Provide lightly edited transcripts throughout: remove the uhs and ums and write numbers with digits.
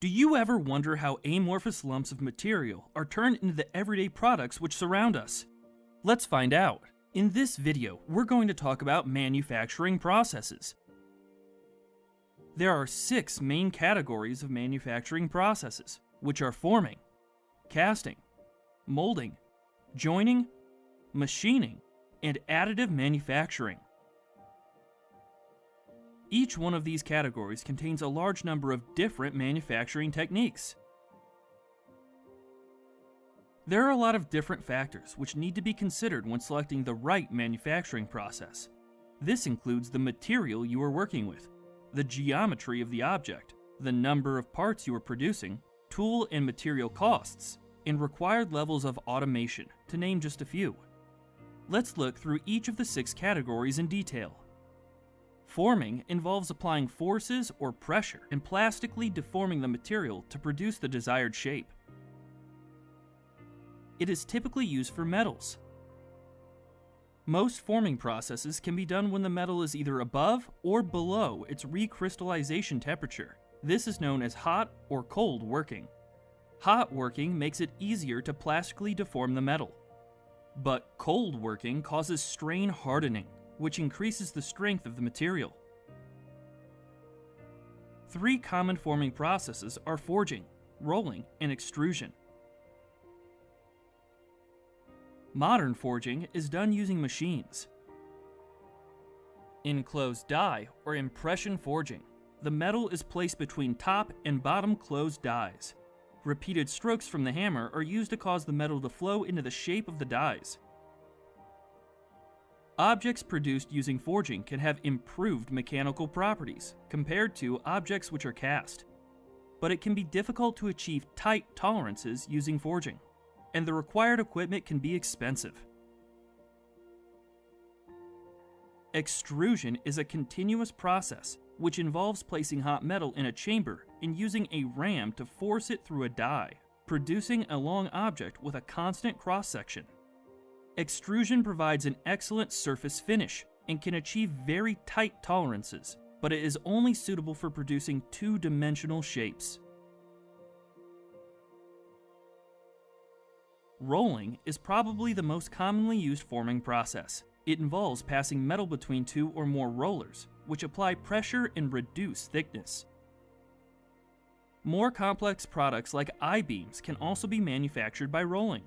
Do you ever wonder how amorphous lumps of material are turned into the everyday products which surround us? Let's find out. In this video, we're going to talk about manufacturing processes. There are 6 main categories of manufacturing processes, which are forming, casting, molding, joining, machining, and additive manufacturing. Each one of these categories contains a large number of different manufacturing techniques. There are a lot of different factors which need to be considered when selecting the right manufacturing process. This includes the material you are working with, the geometry of the object, the number of parts you are producing, tool and material costs, and required levels of automation, to name just a few. Let's look through each of the 6 categories in detail. Forming involves applying forces or pressure and plastically deforming the material to produce the desired shape. It is typically used for metals. Most forming processes can be done when the metal is either above or below its recrystallization temperature. This is known as hot or cold working. Hot working makes it easier to plastically deform the metal, but cold working causes strain hardening, which increases the strength of the material. 3 common forming processes are forging, rolling, and extrusion. Modern forging is done using machines. In closed die or impression forging, the metal is placed between top and bottom closed dies. Repeated strokes from the hammer are used to cause the metal to flow into the shape of the dies. Objects produced using forging can have improved mechanical properties compared to objects which are cast, but it can be difficult to achieve tight tolerances using forging, and the required equipment can be expensive. Extrusion is a continuous process which involves placing hot metal in a chamber and using a ram to force it through a die, producing a long object with a constant cross-section. Extrusion provides an excellent surface finish and can achieve very tight tolerances, but it is only suitable for producing 2-dimensional shapes. Rolling is probably the most commonly used forming process. It involves passing metal between 2 or more rollers, which apply pressure and reduce thickness. More complex products like I-beams can also be manufactured by rolling.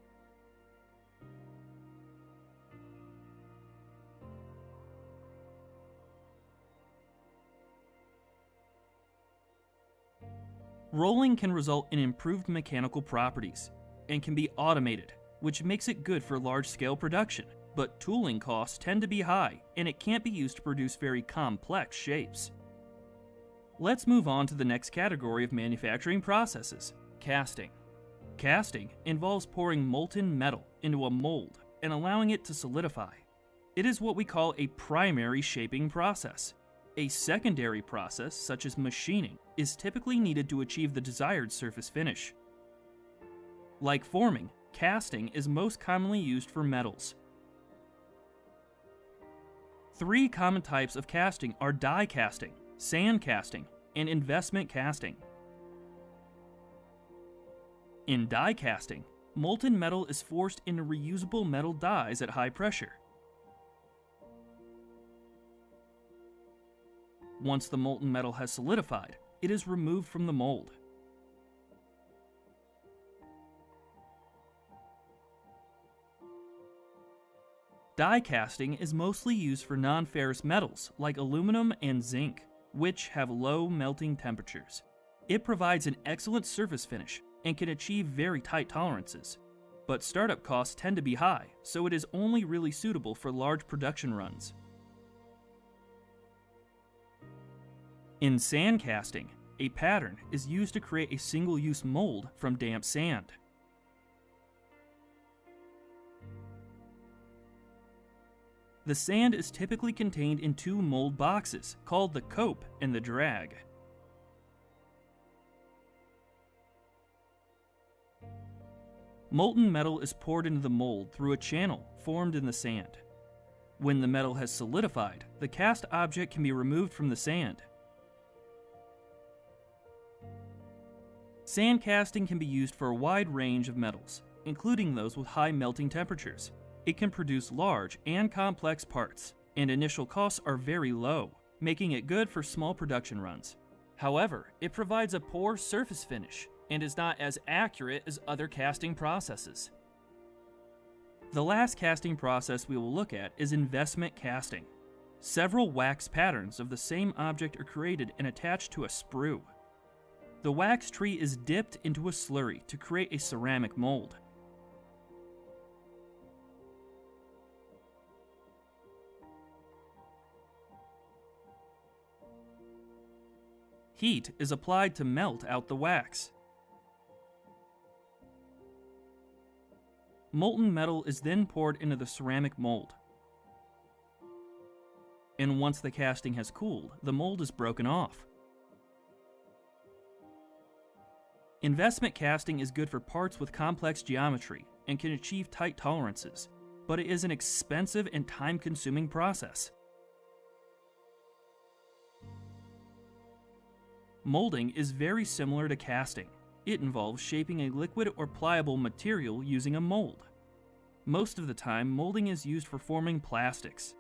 Rolling can result in improved mechanical properties and can be automated, which makes it good for large-scale production, but tooling costs tend to be high and it can't be used to produce very complex shapes. Let's move on to the next category of manufacturing processes, casting. Casting involves pouring molten metal into a mold and allowing it to solidify. It is what we call a primary shaping process. A secondary process, such as machining, is typically needed to achieve the desired surface finish. Like forming, casting is most commonly used for metals. 3 common types of casting are die casting, sand casting, and investment casting. In die casting, molten metal is forced into reusable metal dies at high pressure. Once the molten metal has solidified, it is removed from the mold. Die casting is mostly used for non-ferrous metals like aluminum and zinc, which have low melting temperatures. It provides an excellent surface finish and can achieve very tight tolerances, but startup costs tend to be high, so it is only really suitable for large production runs. In sand casting, a pattern is used to create a single-use mold from damp sand. The sand is typically contained in 2 mold boxes called the cope and the drag. Molten metal is poured into the mold through a channel formed in the sand. When the metal has solidified, the cast object can be removed from the sand. Sand casting can be used for a wide range of metals, including those with high melting temperatures. It can produce large and complex parts, and initial costs are very low, making it good for small production runs. However, it provides a poor surface finish and is not as accurate as other casting processes. The last casting process we will look at is investment casting. Several wax patterns of the same object are created and attached to a sprue. The wax tree is dipped into a slurry to create a ceramic mold. Heat is applied to melt out the wax. Molten metal is then poured into the ceramic mold. And once the casting has cooled, the mold is broken off. Investment casting is good for parts with complex geometry and can achieve tight tolerances, but it is an expensive and time-consuming process. Molding is very similar to casting. It involves shaping a liquid or pliable material using a mold. Most of the time, molding is used for forming plastics.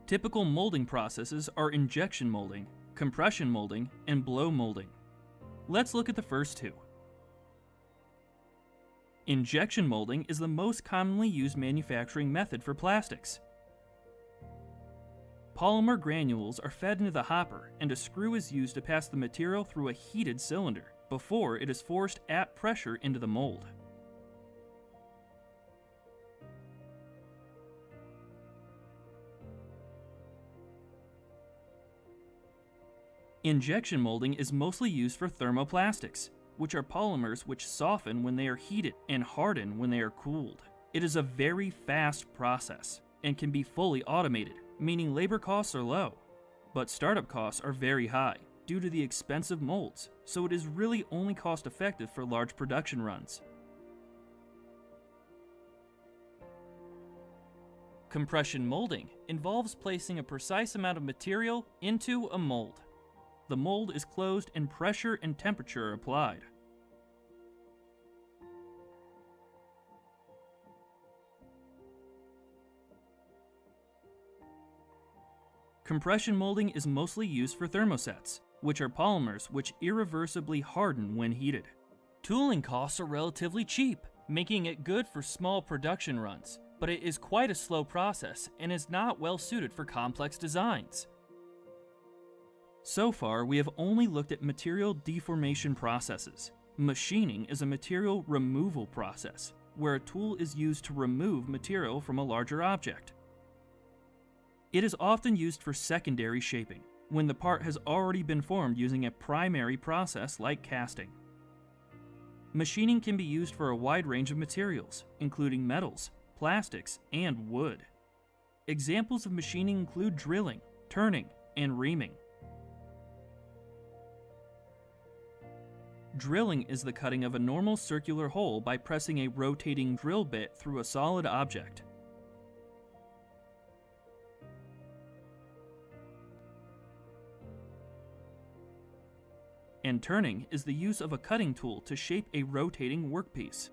Typical molding processes are injection molding, compression molding, and blow molding. Let's look at the first two. Injection molding is the most commonly used manufacturing method for plastics. Polymer granules are fed into the hopper, and a screw is used to pass the material through a heated cylinder before it is forced at pressure into the mold. Injection molding is mostly used for thermoplastics, which are polymers which soften when they are heated and harden when they are cooled. It is a very fast process and can be fully automated, meaning labor costs are low, but startup costs are very high due to the expensive molds, so it is really only cost effective for large production runs. Compression molding involves placing a precise amount of material into a mold. The mold is closed and pressure and temperature are applied. Compression molding is mostly used for thermosets, which are polymers which irreversibly harden when heated. Tooling costs are relatively cheap, making it good for small production runs, but it is quite a slow process and is not well suited for complex designs. So far, we have only looked at material deformation processes. Machining is a material removal process, where a tool is used to remove material from a larger object. It is often used for secondary shaping, when the part has already been formed using a primary process like casting. Machining can be used for a wide range of materials, including metals, plastics, and wood. Examples of machining include drilling, turning, and reaming. Drilling is the cutting of a normal circular hole by pressing a rotating drill bit through a solid object. And turning is the use of a cutting tool to shape a rotating workpiece.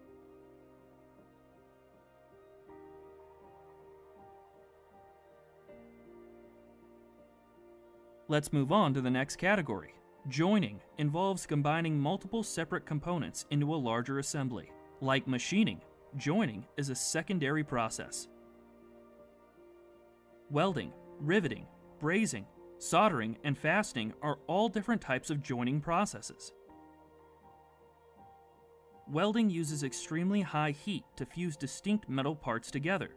Let's move on to the next category. Joining involves combining multiple separate components into a larger assembly. Like machining, joining is a secondary process. Welding, riveting, brazing, soldering, and fastening are all different types of joining processes. Welding uses extremely high heat to fuse distinct metal parts together.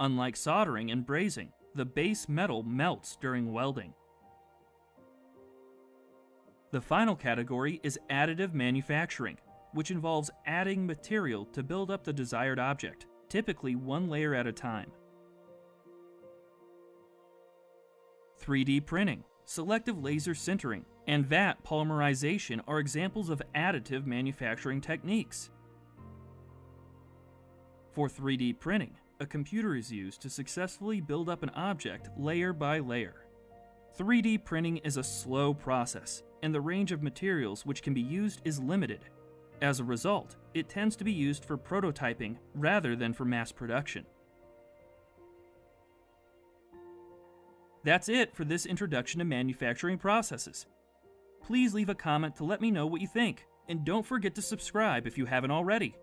Unlike soldering and brazing, the base metal melts during welding. The final category is additive manufacturing, which involves adding material to build up the desired object, typically one layer at a time. 3D printing, selective laser sintering, and vat polymerization are examples of additive manufacturing techniques. For 3D printing, a computer is used to successfully build up an object layer by layer. 3D printing is a slow process, and the range of materials which can be used is limited, As a result, it tends to be used for prototyping rather than for mass production. That's it for this introduction to manufacturing processes. Please leave a comment to let me know what you think, and don't forget to subscribe if you haven't already.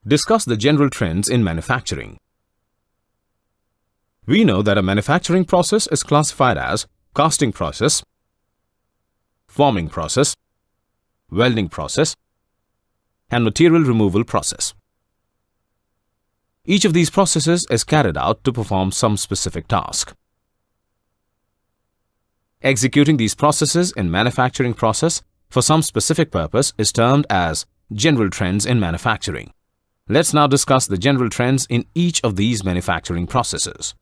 discuss the general trends in manufacturing. We know that a manufacturing process is classified as casting process, forming process, welding process, and material removal process. Each of these processes is carried out to perform some specific task. Executing these processes in manufacturing process for some specific purpose is termed as general trends in manufacturing. Let's now discuss the general trends in each of these manufacturing processes.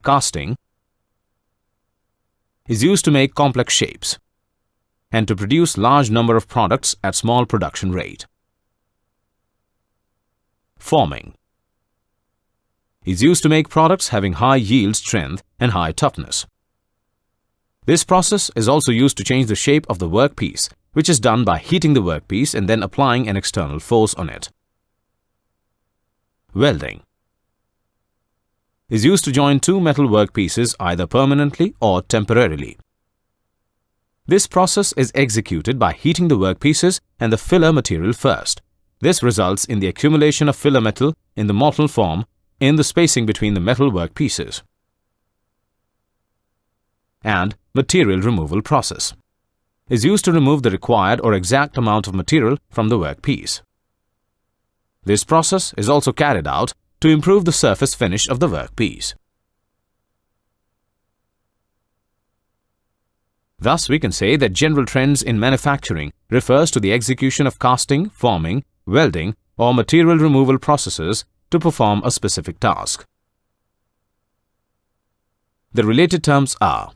Casting is used to make complex shapes and to produce large number of products at small production rate. Forming is used to make products having high yield strength and high toughness. This process is also used to change the shape of the workpiece, which is done by heating the workpiece and then applying an external force on it. Welding is used to join two metal workpieces either permanently or temporarily. This process is executed by heating the workpieces and the filler material first. This results in the accumulation of filler metal in the molten form in the spacing between the metal workpieces. And material removal process is used to remove the required or exact amount of material from the workpiece. This process is also carried out to improve the surface finish of the workpiece. Thus, we can say that general trends in manufacturing refers to the execution of casting, forming, welding, or material removal processes to perform a specific task. The related terms are